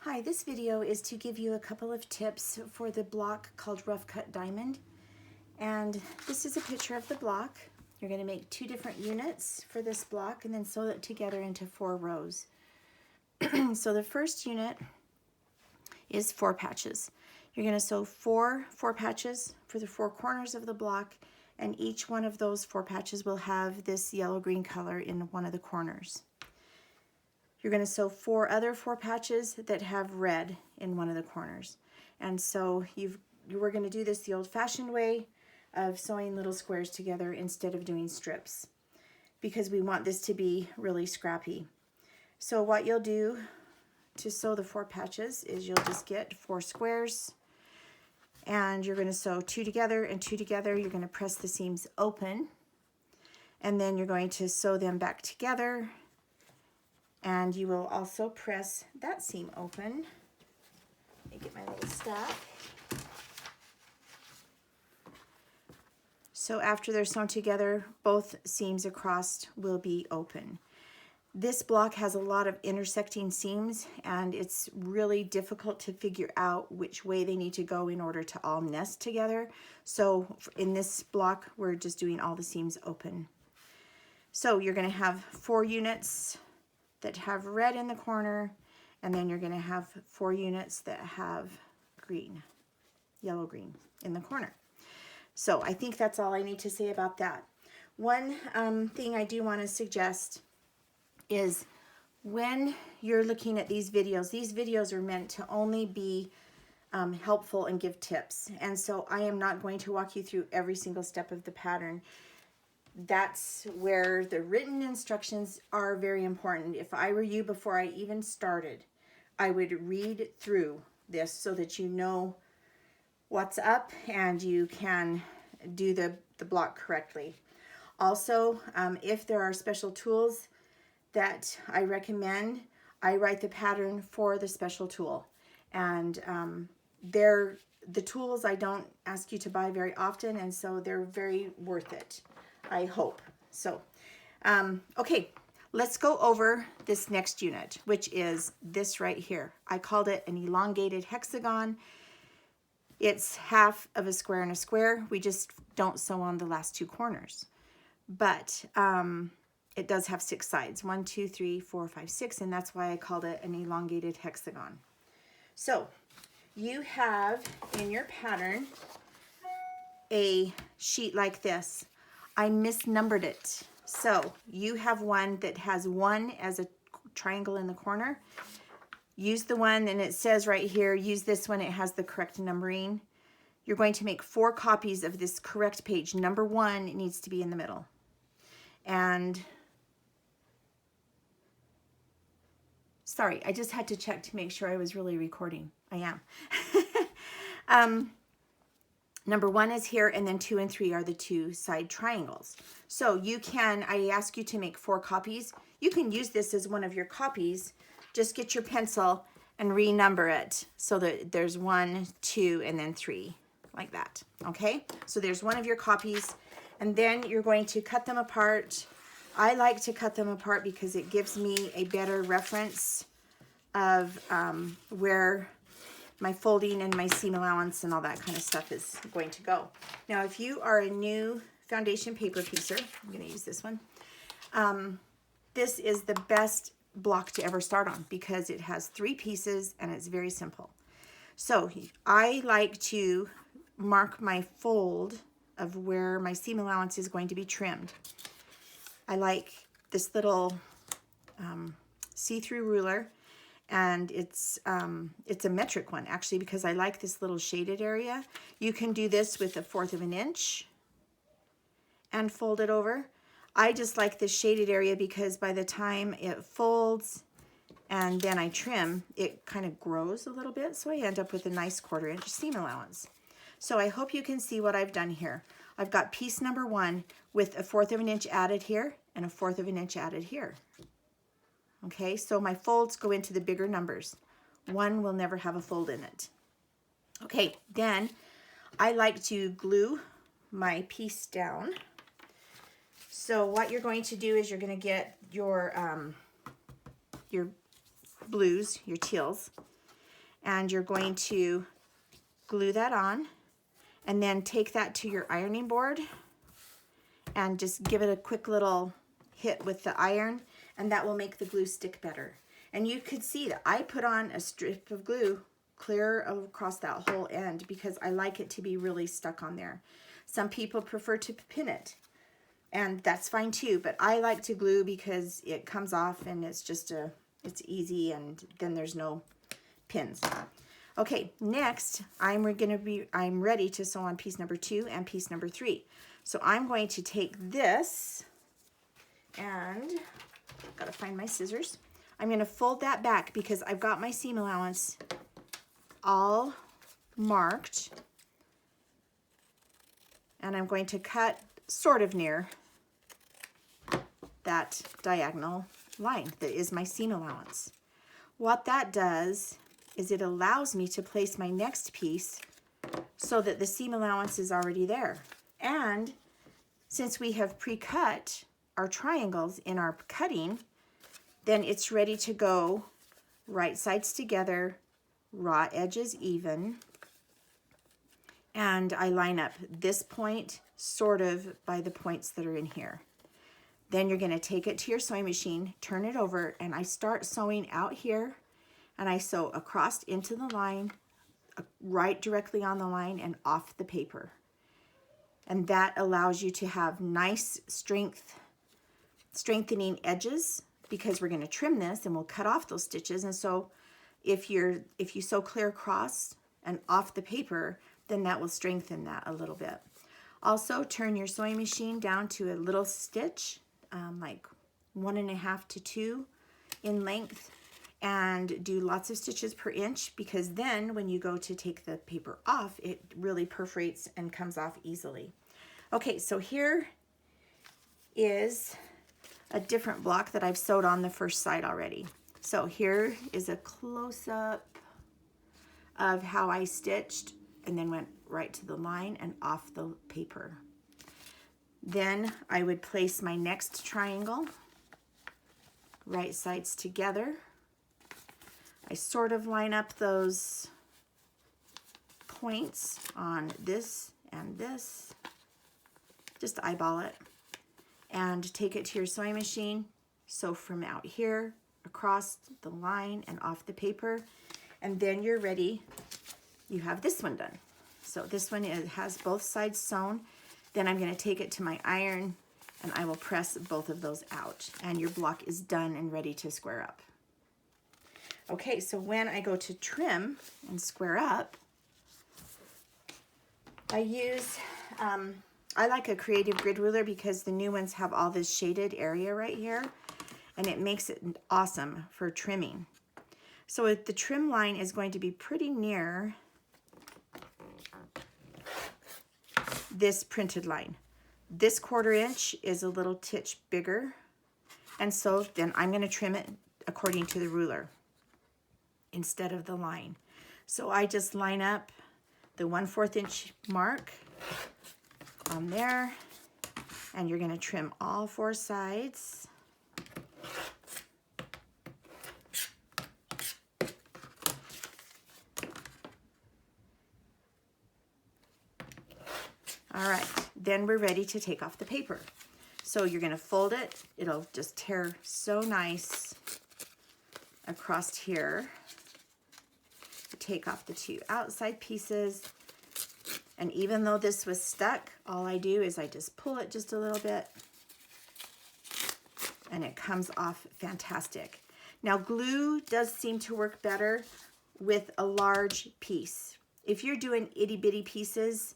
Hi, this video is to give you a couple of tips for the block called Rough Cut Diamond. And this is a picture of the block. You're going to make 2 different units for this block and then sew it together into 4 rows. So the first unit is 4 patches. You're going to sew 4 patches for the 4 corners of the block, and each one of those 4 patches will have this yellow-green color in one of the corners. You're going to sew 4 other 4 patches that have red in one of the corners. And so we're going to do this the old-fashioned way of sewing little squares together instead of doing strips, because we want this to be really scrappy. So what you'll do to sew the 4 patches is you'll just get 4 squares, and you're going to sew 2 together and 2 together. You're going to press the seams open, and then you're going to sew them back together. And you will also press that seam open. Let me get my little stack. So after they're sewn together, both seams across will be open. This block has a lot of intersecting seams, and it's really difficult to figure out which way they need to go in order to all nest together. So in this block, we're just doing all the seams open. So you're going to have 4 units that have red in the corner, and then you're going to have 4 units that have green, yellow-green in the corner. So I think that's all I need to say about that. One thing I do want to suggest is when you're looking at these videos are meant to only be helpful and give tips. And so I am not going to walk you through every single step of the pattern. That's where the written instructions are very important. If I were you, before I even started, I would read through this so that you know what's up and you can do the block correctly. Also, if there are special tools that I recommend, I write the pattern for the special tool. And the tools I don't ask you to buy very often, and so they're very worth it, I hope. So, okay, let's go over this next unit, which is this right here. I called it an elongated hexagon. It's half of a square and a square. We just don't sew on the last 2 corners. But it does have 6 sides, 1, 2, 3, 4, 5, 6, and that's why I called it an elongated hexagon. So you have in your pattern a sheet like this. I misnumbered it. So you have one that has 1 as a triangle in the corner. Use the one, and it says right here, use this one, it has the correct numbering. You're going to make 4 copies of this correct page. Number 1 needs to be in the middle. And sorry, I just had to check to make sure I was really recording. I am. Number 1 is here, and then 2 and 3 are the 2 side triangles. So you can, I ask you to make 4 copies. You can use this as one of your copies. Just get your pencil and renumber it so that there's 1, 2, and then 3, like that. Okay? So there's one of your copies, and then you're going to cut them apart. I like to cut them apart because it gives me a better reference of where my folding and my seam allowance and all that kind of stuff is going to go. Now, if you are a new foundation paper piecer, I'm going to use this one. This is the best block to ever start on because it has 3 pieces and it's very simple. So I like to mark my fold of where my seam allowance is going to be trimmed. I like this little see-through ruler. And it's a metric one, actually, because I like this little shaded area. You can do this with 1/4 of an inch and fold it over. I just like this shaded area because by the time it folds and then I trim, it kind of grows a little bit, so I end up with a nice 1/4 inch seam allowance. So I hope you can see what I've done here. I've got piece number 1 with 1/4 of an inch added here and 1/4 of an inch added here. Okay, so my folds go into the bigger numbers. 1 will never have a fold in it. Okay, then I like to glue my piece down. So what you're going to do is you're going to get your blues, your teals, and you're going to glue that on, and then take that to your ironing board and just give it a quick little hit with the iron, and that will make the glue stick better. And you could see that I put on a strip of glue clear across that whole end because I like it to be really stuck on there. Some people prefer to pin it, and that's fine too, but I like to glue because it comes off and it's just it's easy, and then there's no pins. Okay, next I'm ready to sew on piece number 2 and piece number 3. So I'm going to take this, and gotta find my scissors. I'm gonna fold that back because I've got my seam allowance all marked, and I'm going to cut sort of near that diagonal line that is my seam allowance. What that does is it allows me to place my next piece so that the seam allowance is already there. And since we have pre-cut our triangles in our cutting, then it's ready to go right sides together, raw edges even, and I line up this point sort of by the points that are in here. Then you're going to take it to your sewing machine, turn it over, and I start sewing out here, and I sew across into the line, right directly on the line and off the paper. And that allows you to have nice strengthening edges, because we're going to trim this and we'll cut off those stitches. And so if you sew clear across and off the paper, then that will strengthen that a little bit. Also, turn your sewing machine down to a little stitch, like 1.5 to 2 in length, and do lots of stitches per inch, because then when you go to take the paper off, it really perforates and comes off easily. Okay, so here is a different block that I've sewed on the first side already. So here is a close-up of how I stitched and then went right to the line and off the paper. Then I would place my next triangle, right sides together. I sort of line up those points on this and this, just eyeball it, and take it to your sewing machine. Sew from out here across the line and off the paper, and then you're ready. You have this one done. So this one has both sides sewn. Then I'm going to take it to my iron and I will press both of those out, and your block is done and ready to square up. Okay, so when I go to trim and square up, I use I like a creative grid ruler because the new ones have all this shaded area right here, and it makes it awesome for trimming. So the trim line is going to be pretty near this printed line. This 1/4 inch is a little titch bigger, and so then I'm going to trim it according to the ruler instead of the line. So I just line up the 1/4 inch mark on there, and you're going to trim all 4 sides. All right, then we're ready to take off the paper. So you're going to fold it. It'll just tear so nice across here. Take off the 2 outside pieces. And even though this was stuck, all I do is I just pull it just a little bit, and it comes off fantastic. Now, glue does seem to work better with a large piece. If you're doing itty-bitty pieces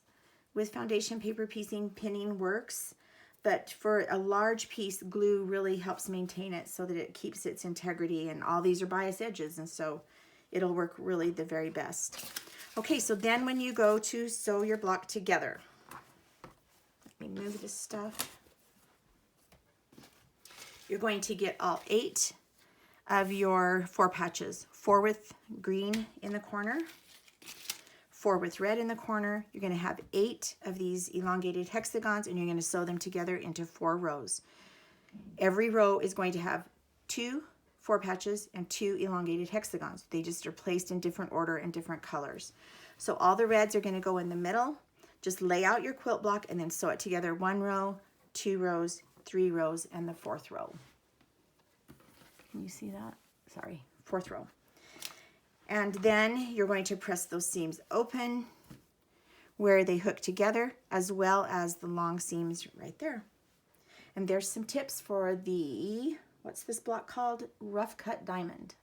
with foundation paper piecing, pinning works, but for a large piece, glue really helps maintain it so that it keeps its integrity, and all these are bias edges, and so it'll work really the very best. Okay, so then when you go to sew your block together, let me move this stuff. You're going to get all 8 of your 4 patches, 4 with green in the corner, 4 with red in the corner. You're going to have 8 of these elongated hexagons, and you're going to sew them together into 4 rows. Every row is going to have 2 4 patches, and 2 elongated hexagons. They just are placed in different order and different colors. So all the reds are going to go in the middle. Just lay out your quilt block and then sew it together 1 row, 2 rows, 3 rows, and the 4th row. Can you see that? Sorry, 4th row. And then you're going to press those seams open where they hook together, as well as the long seams right there. And there's some tips for the, what's this block called? Rough cut diamond.